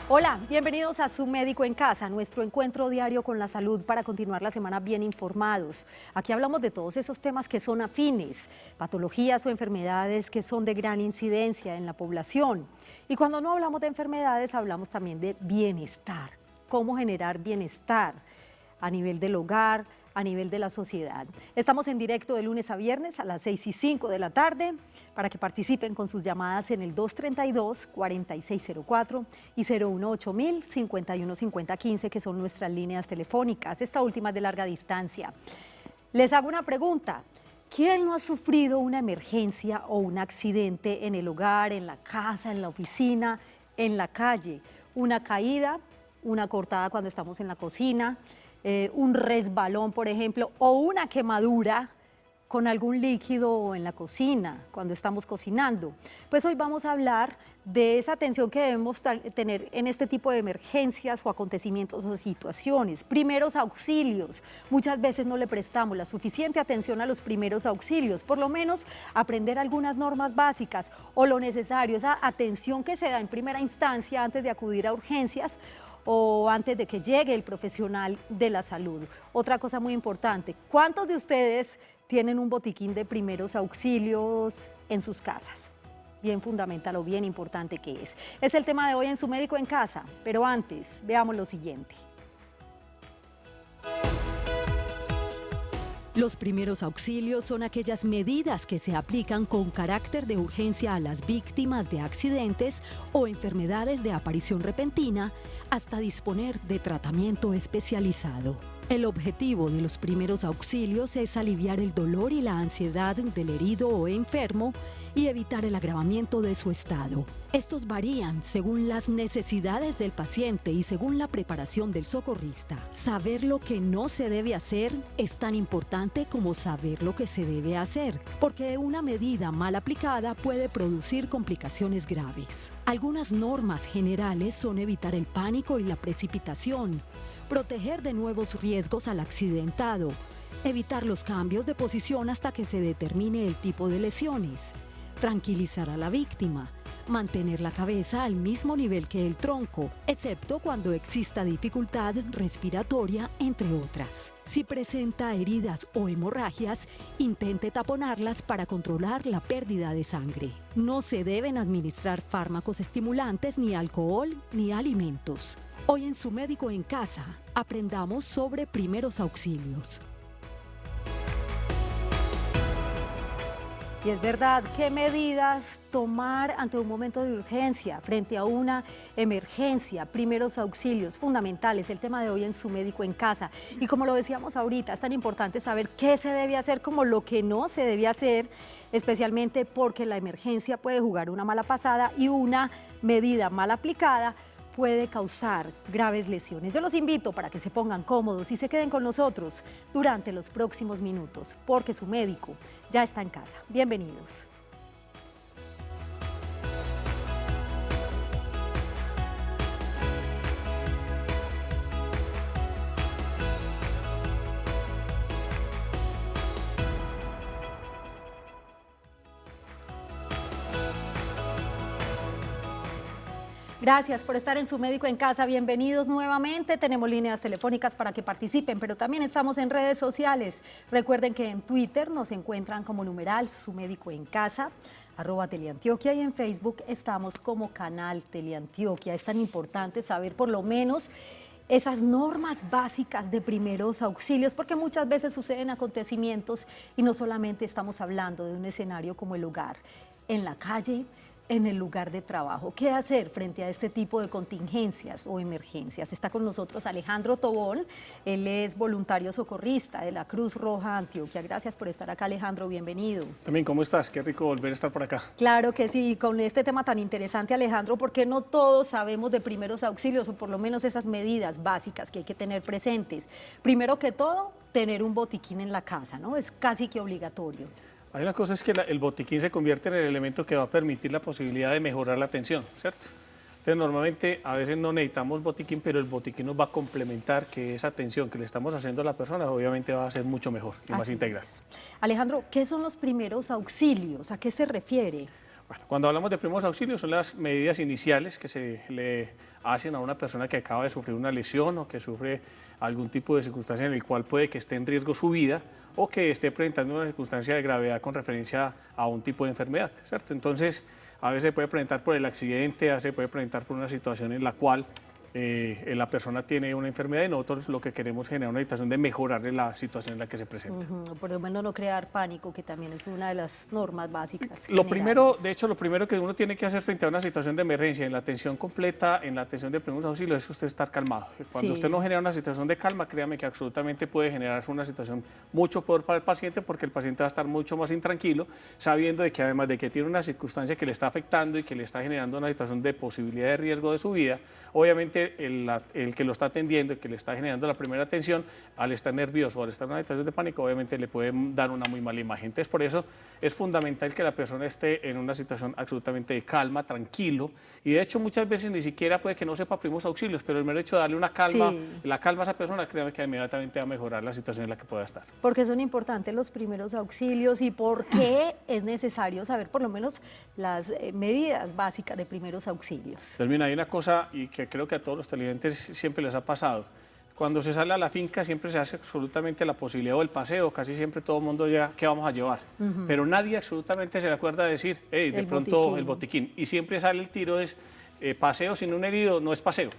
Hola, bienvenidos a Su Médico en Casa, nuestro encuentro diario con la salud para continuar la semana bien informados. Aquí hablamos de todos esos temas que son afines, patologías o enfermedades que son de gran incidencia en la población. Y cuando no hablamos de enfermedades, hablamos también de bienestar, cómo generar bienestar a nivel del hogar, a nivel de la sociedad. Estamos en directo de lunes a viernes a las 6:05 de la tarde para que participen con sus llamadas en el 232-4604 y 018-000-515015, que son nuestras líneas telefónicas, esta última es de larga distancia. Les hago una pregunta. ¿Quién no ha sufrido una emergencia o un accidente en el hogar, en la casa, en la oficina, en la calle? Una caída, una cortada cuando estamos en la cocina, un resbalón, por ejemplo, o una quemadura con algún líquido en la cocina, cuando estamos cocinando. Pues hoy vamos a hablar de esa atención que debemos tener en este tipo de emergencias o acontecimientos o situaciones. Primeros auxilios. Muchas veces no le prestamos la suficiente atención a los primeros auxilios, por lo menos aprender algunas normas básicas o lo necesario, esa atención que se da en primera instancia antes de acudir a urgencias o antes de que llegue el profesional de la salud. Otra cosa muy importante, ¿cuántos de ustedes tienen un botiquín de primeros auxilios en sus casas? Bien fundamental o bien importante que es. Es el tema de hoy en Su Médico en Casa, pero antes veamos lo siguiente. Los primeros auxilios son aquellas medidas que se aplican con carácter de urgencia a las víctimas de accidentes o enfermedades de aparición repentina hasta disponer de tratamiento especializado. El objetivo de los primeros auxilios es aliviar el dolor y la ansiedad del herido o enfermo y evitar el agravamiento de su estado. Estos varían según las necesidades del paciente y según la preparación del socorrista. Saber lo que no se debe hacer es tan importante como saber lo que se debe hacer, porque una medida mal aplicada puede producir complicaciones graves. Algunas normas generales son evitar el pánico y la precipitación, proteger de nuevos riesgos al accidentado, evitar los cambios de posición hasta que se determine el tipo de lesiones, tranquilizar a la víctima, mantener la cabeza al mismo nivel que el tronco, excepto cuando exista dificultad respiratoria, entre otras. Si presenta heridas o hemorragias, intente taponarlas para controlar la pérdida de sangre. No se deben administrar fármacos estimulantes, ni alcohol, ni alimentos. Hoy en Su Médico en Casa, aprendamos sobre primeros auxilios. Y es verdad, ¿qué medidas tomar ante un momento de urgencia, frente a una emergencia? Primeros auxilios fundamentales, el tema de hoy en Su Médico en Casa. Y como lo decíamos ahorita, es tan importante saber qué se debe hacer como lo que no se debe hacer, especialmente porque la emergencia puede jugar una mala pasada y una medida mal aplicada puede causar graves lesiones. Yo los invito para que se pongan cómodos y se queden con nosotros durante los próximos minutos, porque Su Médico ya está en casa. Bienvenidos. Gracias por estar en Su Médico en Casa. Bienvenidos nuevamente. Tenemos líneas telefónicas para que participen, pero también estamos en redes sociales. Recuerden que en Twitter nos encuentran como numeral Su Médico en Casa, @Teleantioquia, y en Facebook estamos como Canal Teleantioquia. Es tan importante saber por lo menos esas normas básicas de primeros auxilios, porque muchas veces suceden acontecimientos y no solamente estamos hablando de un escenario como el hogar, en la calle, en el lugar de trabajo. ¿Qué hacer frente a este tipo de contingencias o emergencias? Está con nosotros Alejandro Tobón, él es voluntario socorrista de la Cruz Roja Antioquia. Gracias por estar acá, Alejandro, bienvenido. También, ¿cómo estás? Qué rico volver a estar por acá. Claro que sí, con este tema tan interesante, Alejandro, porque no todos sabemos de primeros auxilios, o por lo menos esas medidas básicas que hay que tener presentes. Primero que todo, tener un botiquín en la casa, ¿no? Es casi que obligatorio. Hay una cosa, es que el botiquín se convierte en el elemento que va a permitir la posibilidad de mejorar la atención, ¿cierto? Entonces, normalmente a veces no necesitamos botiquín, pero el botiquín nos va a complementar que esa atención que le estamos haciendo a la persona obviamente va a ser mucho mejor y más integral. Alejandro, ¿qué son los primeros auxilios? ¿A qué se refiere? Bueno, cuando hablamos de primeros auxilios son las medidas iniciales que se le hacen a una persona que acaba de sufrir una lesión o que sufre algún tipo de circunstancia en el cual puede que esté en riesgo su vida o que esté presentando una circunstancia de gravedad con referencia a un tipo de enfermedad, ¿cierto? Entonces, a veces se puede presentar por el accidente, a veces se puede presentar por una situación en la cual la persona tiene una enfermedad y nosotros lo que queremos es generar una situación de mejorarle la situación en la que se presenta. Por lo menos no crear pánico, que también es una de las normas básicas. Lo primero, de hecho, lo primero que uno tiene que hacer frente a una situación de emergencia, en la atención completa, en la atención de primeros auxilios, es usted estar calmado. Cuando usted no genera una situación de calma, créame que absolutamente puede generar una situación mucho peor para el paciente, porque el paciente va a estar mucho más intranquilo, sabiendo de que además de que tiene una circunstancia que le está afectando y que le está generando una situación de posibilidad de riesgo de su vida, obviamente el que lo está atendiendo y que le está generando la primera atención, al estar nervioso o al estar en una situación de pánico, obviamente le puede dar una muy mala imagen. Entonces, por eso es fundamental que la persona esté en una situación absolutamente de calma, tranquilo, y de hecho muchas veces ni siquiera puede que no sepa primeros auxilios, pero el mero hecho de darle una calma, la calma a esa persona, créame que inmediatamente va a mejorar la situación en la que pueda estar. ¿Por qué son importantes los primeros auxilios y por qué es necesario saber por lo menos las medidas básicas de primeros auxilios? Pues mira, hay una cosa y que creo que a todos los televidentes siempre les ha pasado. Cuando se sale a la finca siempre se hace absolutamente la posibilidad del paseo, casi siempre todo el mundo llega, ¿qué vamos a llevar? Pero nadie absolutamente se le acuerda de decir, hey, de pronto botiquín. El botiquín. Y siempre sale el tiro, es paseo sin un herido, no es paseo.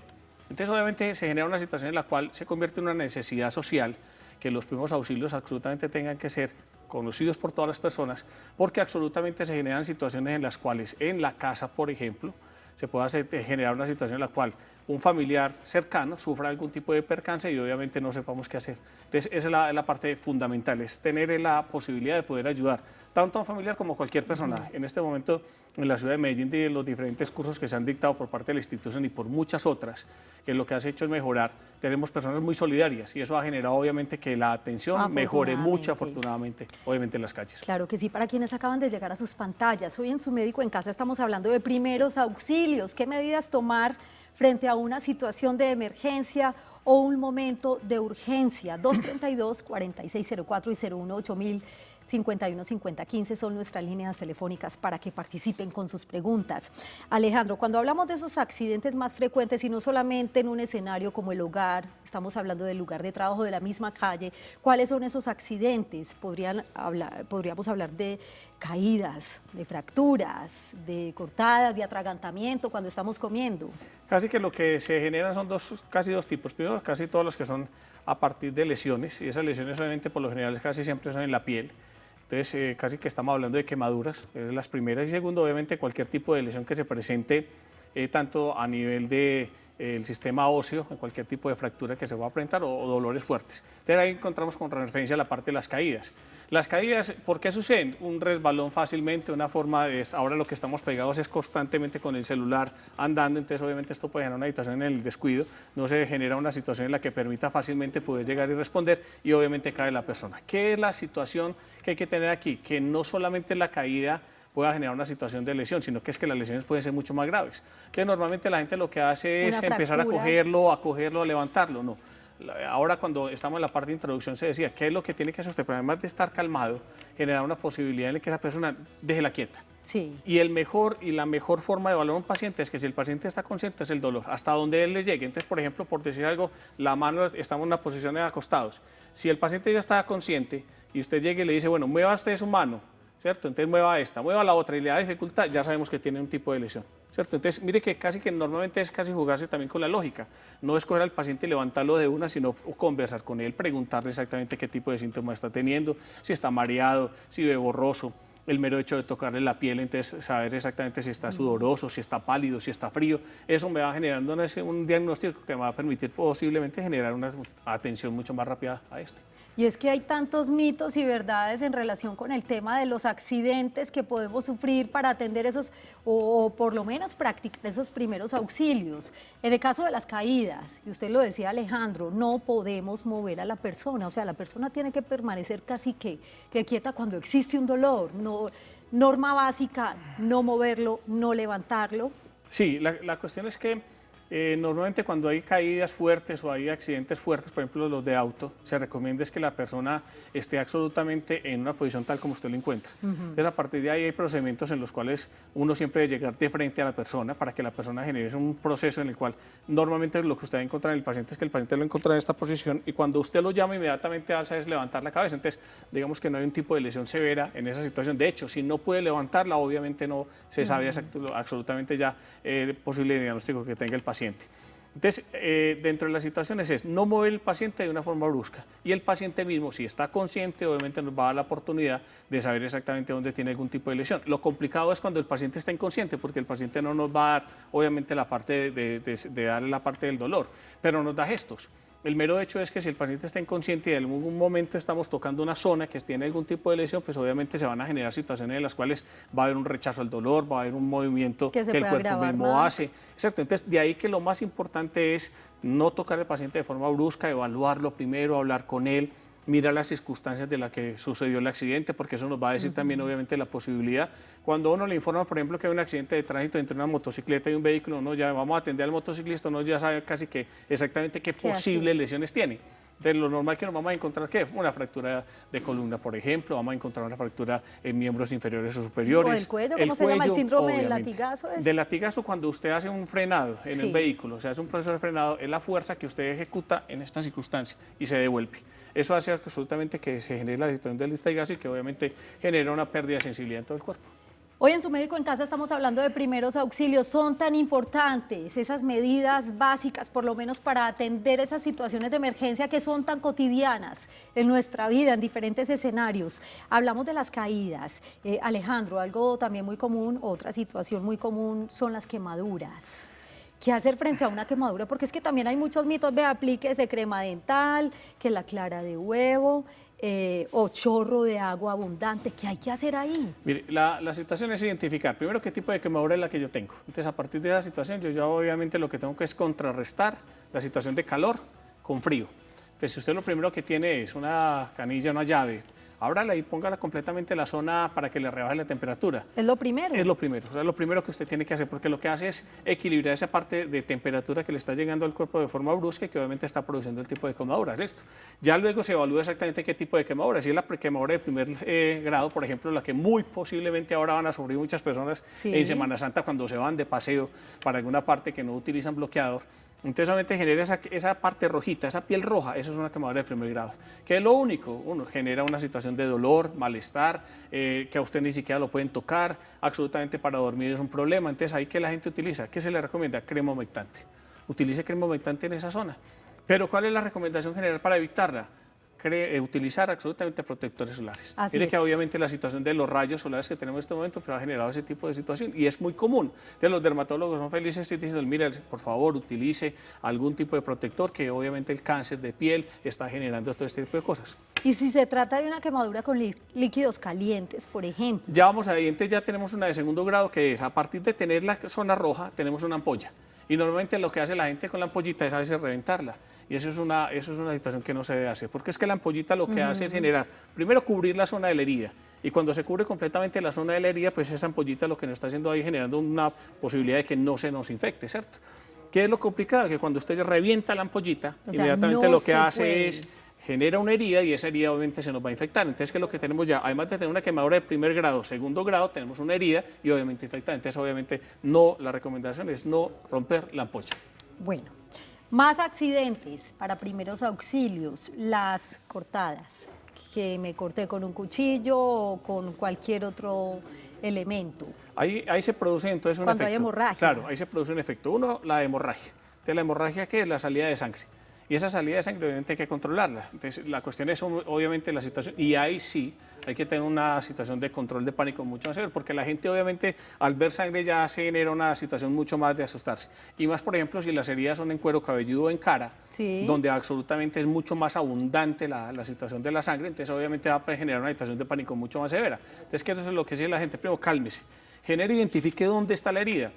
Entonces obviamente se genera una situación en la cual se convierte en una necesidad social que los primeros auxilios absolutamente tengan que ser conocidos por todas las personas, porque absolutamente se generan situaciones en las cuales en la casa, por ejemplo, se puede generar una situación en la cual un familiar cercano sufra algún tipo de percance y obviamente no sepamos qué hacer. Entonces, esa es la parte fundamental, es tener la posibilidad de poder ayudar tanto a un familiar como a cualquier persona. En este momento, en la ciudad de Medellín, y en los diferentes cursos que se han dictado por parte de la institución y por muchas otras, que lo que has hecho es mejorar, tenemos personas muy solidarias y eso ha generado obviamente que la atención mejore mucho, afortunadamente, obviamente en las calles. Claro que sí, para quienes acaban de llegar a sus pantallas, hoy en Su Médico en Casa estamos hablando de primeros auxilios, qué medidas tomar frente a una situación de emergencia o un momento de urgencia. 232-4604 y 018 515015 son nuestras líneas telefónicas para que participen con sus preguntas. Alejandro, cuando hablamos de esos accidentes más frecuentes y no solamente en un escenario como el hogar, estamos hablando del lugar de trabajo, de la misma calle, ¿cuáles son esos accidentes? Podríamos hablar de caídas, de fracturas, de cortadas, de atragantamiento cuando estamos comiendo. Casi que lo que se generan son casi dos tipos. Primero, casi todos los que son a partir de lesiones, y esas lesiones obviamente por lo general casi siempre son en la piel. Entonces, casi que estamos hablando de quemaduras, las primeras. Y segundo, obviamente, cualquier tipo de lesión que se presente, tanto a nivel del sistema óseo, en cualquier tipo de fractura que se va a presentar o dolores fuertes. Entonces, ahí encontramos con referencia a la parte de las caídas. Las caídas, ¿por qué suceden? Un resbalón fácilmente, una forma de... Ahora lo que estamos pegados es constantemente con el celular andando, entonces obviamente esto puede generar una situación en el descuido, no se genera una situación en la que permita fácilmente poder llegar y responder y obviamente cae la persona. ¿Qué es la situación que hay que tener aquí? Que no solamente la caída pueda generar una situación de lesión, sino que es que las lesiones pueden ser mucho más graves. Entonces normalmente la gente lo que hace es empezar a cogerlo, a levantarlo, no. Ahora cuando estamos en la parte de introducción se decía, ¿qué es lo que tiene que hacer usted? Pero además de estar calmado, generar una posibilidad en la que esa persona déjela quieta. Sí. Y la mejor forma de evaluar a un paciente es que si el paciente está consciente es el dolor, hasta donde él le llegue. Entonces, por ejemplo, por decir algo, la mano, estamos en una posición de acostados. Si el paciente ya está consciente y usted llega y le dice, bueno, mueva usted su mano, ¿cierto? Entonces mueva esta, mueva la otra y le da dificultad, ya sabemos que tiene un tipo de lesión, ¿cierto? Entonces mire que casi que normalmente es casi jugarse también con la lógica, no escoger al paciente y levantarlo de una, sino conversar con él, preguntarle exactamente qué tipo de síntomas está teniendo, si está mareado, si ve borroso. El mero hecho de tocarle la piel, entonces saber exactamente si está sudoroso, si está pálido, si está frío, eso me va generando un diagnóstico que me va a permitir posiblemente generar una atención mucho más rápida a este. Y es que hay tantos mitos y verdades en relación con el tema de los accidentes que podemos sufrir para atender esos, o por lo menos practicar esos primeros auxilios. En el caso de las caídas, y usted lo decía Alejandro, no podemos mover a la persona, o sea, la persona tiene que permanecer casi que quieta cuando existe un dolor, no, norma básica, no moverlo, no levantarlo. Sí, la cuestión es que Normalmente cuando hay caídas fuertes o hay accidentes fuertes, por ejemplo los de auto, se recomienda es que la persona esté absolutamente en una posición tal como usted lo encuentra. Entonces a partir de ahí hay procedimientos en los cuales uno siempre debe llegar de frente a la persona para que la persona genere un proceso en el cual normalmente lo que usted va a encontrar en el paciente es que el paciente lo encuentra en esta posición y cuando usted lo llama inmediatamente alza es levantar la cabeza. Entonces digamos que no hay un tipo de lesión severa en esa situación. De hecho, si no puede levantarla, obviamente no se sabe absolutamente ya el posible diagnóstico que tenga el paciente. Entonces, dentro de las situaciones es no mover el paciente de una forma brusca y el paciente mismo, si está consciente, obviamente nos va a dar la oportunidad de saber exactamente dónde tiene algún tipo de lesión. Lo complicado es cuando el paciente está inconsciente, porque el paciente no nos va a dar, obviamente, la parte de darle la parte del dolor, pero nos da gestos. El mero hecho es que si el paciente está inconsciente y en algún momento estamos tocando una zona que tiene algún tipo de lesión, pues obviamente se van a generar situaciones en las cuales va a haber un rechazo al dolor, va a haber un movimiento que el cuerpo mismo hace. Exacto. Entonces, de ahí que lo más importante es no tocar al paciente de forma brusca, evaluarlo primero, hablar con él, mirar las circunstancias de las que sucedió el accidente, porque eso nos va a decir también, obviamente, la posibilidad. Cuando uno le informa, por ejemplo, que hay un accidente de tránsito entre una motocicleta y un vehículo, uno ya vamos a atender al motociclista, uno ya sabe casi que exactamente qué posibles lesiones tiene. Entonces, lo normal que nos vamos a encontrar, ¿qué? Una fractura de columna, por ejemplo, vamos a encontrar una fractura en miembros inferiores o superiores. O el cuello, ¿cómo se llama? El síndrome del latigazo. Del latigazo, cuando usted hace un frenado en el vehículo, se hace un proceso de frenado, es la fuerza que usted ejecuta en esta circunstancia y se devuelve. Eso hace absolutamente que se genere la situación del latigazo y que obviamente genera una pérdida de sensibilidad en todo el cuerpo. Hoy en Su Médico en Casa estamos hablando de primeros auxilios. Son tan importantes esas medidas básicas, por lo menos para atender esas situaciones de emergencia que son tan cotidianas en nuestra vida, en diferentes escenarios. Hablamos de las caídas. Alejandro, algo también muy común, otra situación muy común son las quemaduras. ¿Qué hacer frente a una quemadura? Porque es que también hay muchos mitos, aplíquese crema dental, que la clara de huevo, o chorro de agua abundante. ¿Qué hay que hacer ahí? Mire, la situación es identificar primero qué tipo de quemadura es la que yo tengo. Entonces, a partir de esa situación, yo obviamente lo que tengo que es contrarrestar la situación de calor con frío. Entonces, si usted lo primero que tiene es una canilla, una llave, ábrala y póngala completamente en la zona para que le rebaje la temperatura. ¿Es lo primero? Es lo primero, o sea, lo primero que usted tiene que hacer, porque lo que hace es equilibrar esa parte de temperatura que le está llegando al cuerpo de forma brusca y que obviamente está produciendo el tipo de quemadura, ¿listo? Ya luego se evalúa exactamente qué tipo de quemadura. Si es la quemadura de primer grado, por ejemplo, la que muy posiblemente ahora van a sufrir muchas personas en Semana Santa cuando se van de paseo para alguna parte que no utilizan bloqueador. Entonces, solamente genera esa parte rojita, esa piel roja, eso es una quemadura de primer grado. ¿Qué es lo único? Uno genera una situación de dolor, malestar, que a usted ni siquiera lo pueden tocar, absolutamente para dormir es un problema. Entonces, ahí que la gente utiliza, ¿qué se le recomienda? Crema humectante. Utilice crema humectante en esa zona. Pero, ¿cuál es la recomendación general para evitarla? Utilizar absolutamente protectores solares. Mire que obviamente la situación de los rayos solares que tenemos en este momento pues, ha generado ese tipo de situación y es muy común. Entonces los dermatólogos son felices y dicen, mire, por favor, utilice algún tipo de protector que obviamente el cáncer de piel está generando todo este tipo de cosas. Y si se trata de una quemadura con líquidos calientes, por ejemplo. Ya vamos ahí, entonces ya tenemos una de segundo grado que es, a partir de tener la zona roja, tenemos una ampolla. Y normalmente lo que hace la gente con la ampollita es a veces reventarla. Y eso es una situación que no se debe hacer, porque es que la ampollita lo que hace es generar, primero cubrir la zona de la herida, y cuando se cubre completamente la zona de la herida, pues esa ampollita lo que nos está haciendo ahí generando una posibilidad de que no se nos infecte, ¿cierto? ¿Qué es lo complicado? Que cuando usted revienta la ampollita, inmediatamente lo que hace es genera una herida y esa herida obviamente se nos va a infectar. Entonces, ¿qué es lo que tenemos ya? Además de tener una quemadura de primer grado, segundo grado, tenemos una herida y obviamente infectada. Entonces, obviamente, la recomendación es no romper la ampolla. Bueno, más accidentes para primeros auxilios, las cortadas, que me corté con un cuchillo o con cualquier otro elemento. Ahí se produce entonces un efecto. Cuando hay hemorragia. Claro, ahí se produce un efecto. Uno, la hemorragia. Entonces, la hemorragia, ¿qué es? La salida de sangre. Y esa salida de sangre obviamente hay que controlarla. Entonces, la cuestión es obviamente la situación, y ahí sí hay que tener una situación de control de pánico mucho más severa, porque la gente obviamente al ver sangre ya se genera una situación mucho más de asustarse. Y más, por ejemplo, si las heridas son en cuero cabelludo o en cara, donde absolutamente es mucho más abundante la situación de la sangre, entonces obviamente va a generar una situación de pánico mucho más severa. Entonces, que eso es lo que dice la gente, primero cálmese, identifique dónde está la herida,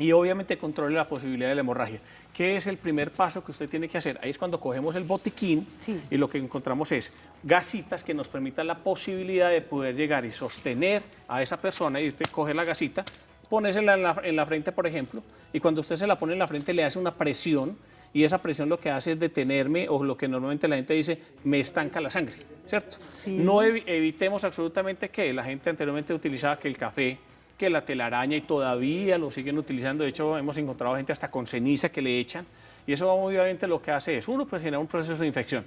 y obviamente controle la posibilidad de la hemorragia. ¿Qué es el primer paso que usted tiene que hacer? Ahí es cuando cogemos el botiquín y lo que encontramos es gasitas que nos permitan la posibilidad de poder llegar y sostener a esa persona, y usted coge la gasita ponérsela en la frente, por ejemplo, y cuando usted se la pone en la frente le hace una presión, y esa presión lo que hace es detenerme, o lo que normalmente la gente dice, me estanca la sangre, ¿cierto? Sí. No evitemos absolutamente que la gente anteriormente utilizaba que el café, que la telaraña, y todavía lo siguen utilizando. De hecho, hemos encontrado gente hasta con ceniza que le echan, y eso obviamente lo que hace es, uno, pues genera un proceso de infección.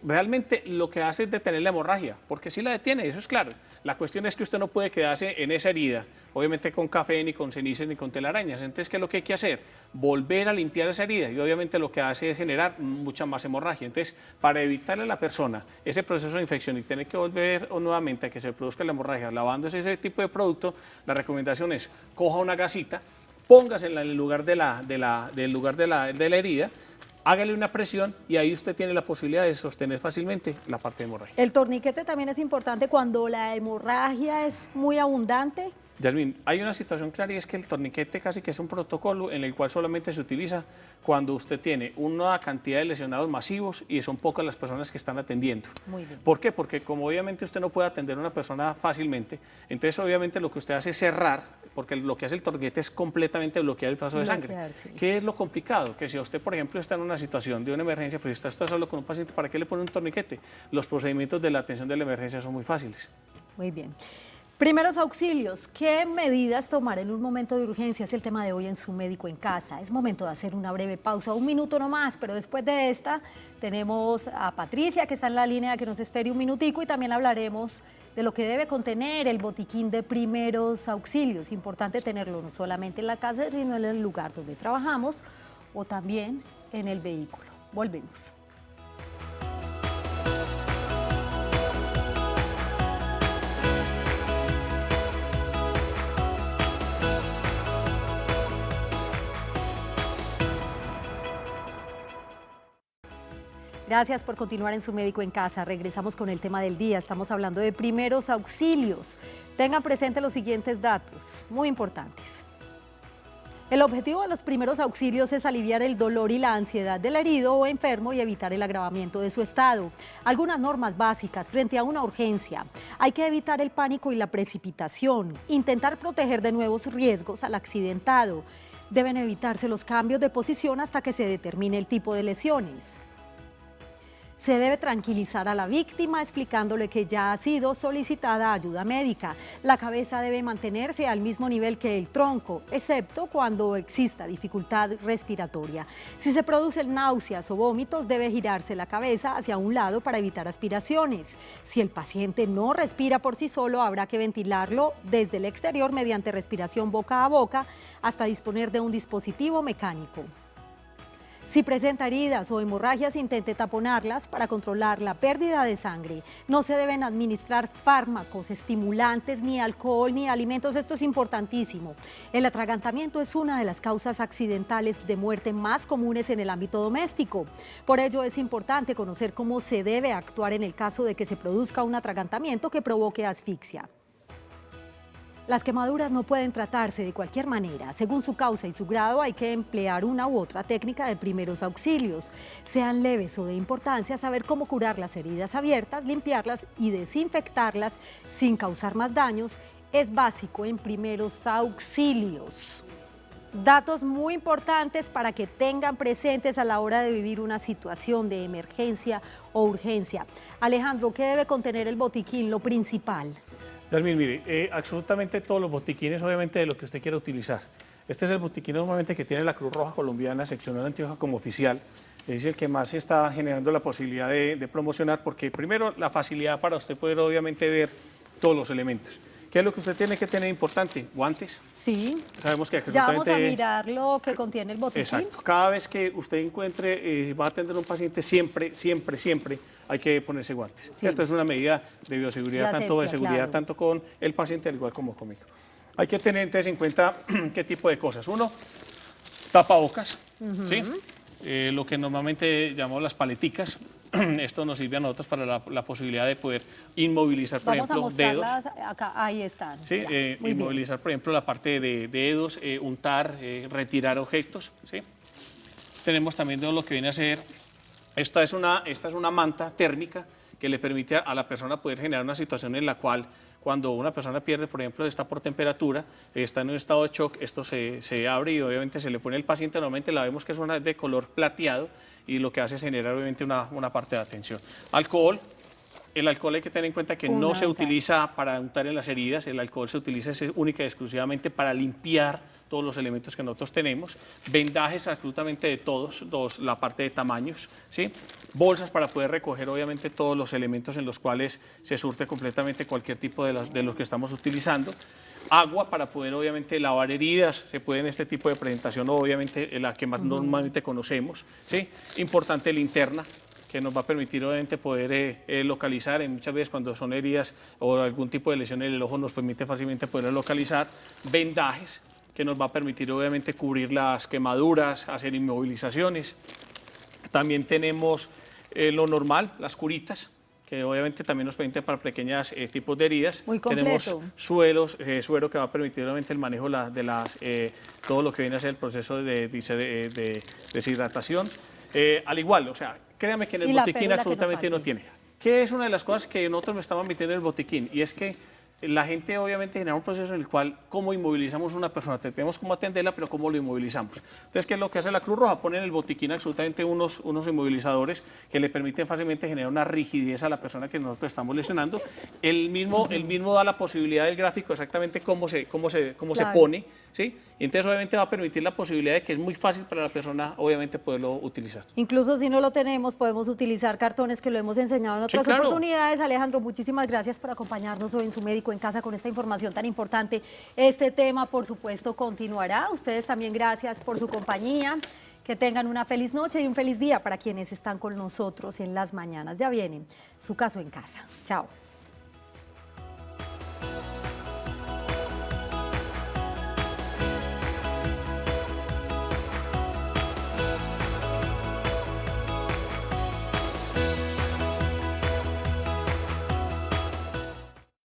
Realmente lo que hace es detener la hemorragia, porque sí la detiene, eso es claro. La cuestión es que usted no puede quedarse en esa herida, obviamente con café, ni con cenizas, ni con telarañas. Entonces, ¿qué es lo que hay que hacer? Volver a limpiar esa herida, y obviamente lo que hace es generar mucha más hemorragia. Entonces, para evitarle a la persona ese proceso de infección y tener que volver nuevamente a que se produzca la hemorragia lavándose ese tipo de producto, la recomendación es, coja una gasita, póngasela en el lugar de la herida, hágale una presión, y ahí usted tiene la posibilidad de sostener fácilmente la parte de hemorragia. El torniquete también es importante cuando la hemorragia es muy abundante. Yasmín, hay una situación clara, y es que el torniquete casi que es un protocolo en el cual solamente se utiliza cuando usted tiene una cantidad de lesionados masivos y son pocas las personas que están atendiendo. Muy bien. ¿Por qué? Porque como obviamente usted no puede atender a una persona fácilmente, entonces obviamente lo que usted hace es cerrar, porque lo que hace el torniquete es completamente bloquear el paso de sangre. Sí. ¿Qué es lo complicado? Que si usted, por ejemplo, está en una situación de una emergencia, pues está solo con un paciente, ¿para qué le pone un torniquete? Los procedimientos de la atención de la emergencia son muy fáciles. Muy bien. Primeros auxilios, ¿qué medidas tomar en un momento de urgencia? Es el tema de hoy en Su Médico en Casa. Es momento de hacer una breve pausa, 1 minuto nomás, pero después de esta tenemos a Patricia, que está en la línea, que nos espere un minutico, y también hablaremos de lo que debe contener el botiquín de primeros auxilios. Importante tenerlo no solamente en la casa, sino en el lugar donde trabajamos o también en el vehículo. Volvemos. Gracias por continuar en Su Médico en Casa. Regresamos con el tema del día. Estamos hablando de primeros auxilios. Tengan presente los siguientes datos, muy importantes. El objetivo de los primeros auxilios es aliviar el dolor y la ansiedad del herido o enfermo y evitar el agravamiento de su estado. Algunas normas básicas frente a una urgencia. Hay que evitar el pánico y la precipitación. Intentar proteger de nuevos riesgos al accidentado. Deben evitarse los cambios de posición hasta que se determine el tipo de lesiones. Se debe tranquilizar a la víctima explicándole que ya ha sido solicitada ayuda médica. La cabeza debe mantenerse al mismo nivel que el tronco, excepto cuando exista dificultad respiratoria. Si se producen náuseas o vómitos, debe girarse la cabeza hacia un lado para evitar aspiraciones. Si el paciente no respira por sí solo, habrá que ventilarlo desde el exterior mediante respiración boca a boca hasta disponer de un dispositivo mecánico. Si presenta heridas o hemorragias, intente taponarlas para controlar la pérdida de sangre. No se deben administrar fármacos, estimulantes, ni alcohol, ni alimentos. Esto es importantísimo. El atragantamiento es una de las causas accidentales de muerte más comunes en el ámbito doméstico. Por ello es importante conocer cómo se debe actuar en el caso de que se produzca un atragantamiento que provoque asfixia. Las quemaduras no pueden tratarse de cualquier manera. Según su causa y su grado, hay que emplear una u otra técnica de primeros auxilios. Sean leves o de importancia, saber cómo curar las heridas abiertas, limpiarlas y desinfectarlas sin causar más daños es básico en primeros auxilios. Datos muy importantes para que tengan presentes a la hora de vivir una situación de emergencia o urgencia. Alejandro, ¿qué debe contener el botiquín? Lo principal. Yasmín, mire, absolutamente todos los botiquines, obviamente, de lo que usted quiera utilizar. Este es el botiquín normalmente que tiene la Cruz Roja Colombiana seccional de Antioquia como oficial. Es el que más se está generando la posibilidad de promocionar, porque primero la facilidad para usted poder obviamente ver todos los elementos. ¿Qué es lo que usted tiene que tener importante? Guantes. Sí. Sabemos que ya vamos a mirar lo que contiene el botiquín. Exacto. Cada vez que usted encuentre, va a atender a un paciente, siempre hay que ponerse guantes. Sí. Esta es una medida de bioseguridad, tanto de seguridad, claro, tanto con el paciente, al igual como conmigo. Hay que tener entonces en cuenta qué tipo de cosas. Uno, tapabocas, ¿sí? Lo que normalmente llamamos las paleticas. Esto nos sirve a nosotros para la posibilidad de poder inmovilizar, por ejemplo, dedos. Acá, ahí están. Sí, inmovilizar, por ejemplo, la parte de dedos, untar, retirar objetos. ¿Sí? Tenemos también lo que viene a ser, esta es una manta térmica que le permite a la persona poder generar una situación en la cual cuando una persona pierde, por ejemplo, está por temperatura, está en un estado de shock, esto se abre y obviamente se le pone al paciente, normalmente la vemos que es una de color plateado y lo que hace es generar obviamente una parte de atención. Alcohol. El alcohol hay que tener en cuenta que no se utiliza para untar en las heridas, el alcohol se utiliza única y exclusivamente para limpiar todos los elementos que nosotros tenemos, vendajes absolutamente de todos, la parte de tamaños, ¿sí? Bolsas para poder recoger obviamente todos los elementos en los cuales se surte completamente cualquier tipo de los que estamos utilizando, agua para poder obviamente lavar heridas, se puede en este tipo de presentación obviamente la que más normalmente conocemos, ¿sí? Importante linterna, que nos va a permitir obviamente poder localizar, muchas veces cuando son heridas o algún tipo de lesión en el ojo nos permite fácilmente poder localizar, vendajes, que nos va a permitir obviamente cubrir las quemaduras, hacer inmovilizaciones. También tenemos lo normal, las curitas, que obviamente también nos permite para pequeños tipos de heridas. Muy completo. Tenemos suero que va a permitir obviamente el manejo de todo lo que viene a ser el proceso de deshidratación. Al igual, o sea, créame que en el botiquín absolutamente no tiene. ¿Qué es una de las cosas que nosotros me estamos metiendo en el botiquín? Y es que la gente obviamente genera un proceso en el cual cómo inmovilizamos a una persona, tenemos cómo atenderla, pero cómo lo inmovilizamos. Entonces, ¿qué es lo que hace la Cruz Roja? Pone en el botiquín absolutamente unos inmovilizadores que le permiten fácilmente generar una rigidez a la persona que nosotros estamos lesionando. El mismo da la posibilidad del gráfico exactamente cómo se pone, ¿sí? Y entonces obviamente va a permitir la posibilidad de que es muy fácil para la persona obviamente poderlo utilizar. Incluso si no lo tenemos, podemos utilizar cartones que lo hemos enseñado en otras oportunidades. Alejandro, muchísimas gracias por acompañarnos hoy en Su Médico en Casa con esta información tan importante. Este tema, por supuesto, continuará. Ustedes también gracias por su compañía. Que tengan una feliz noche y un feliz día para quienes están con nosotros en las mañanas. Ya viene Su Caso en Casa. Chao.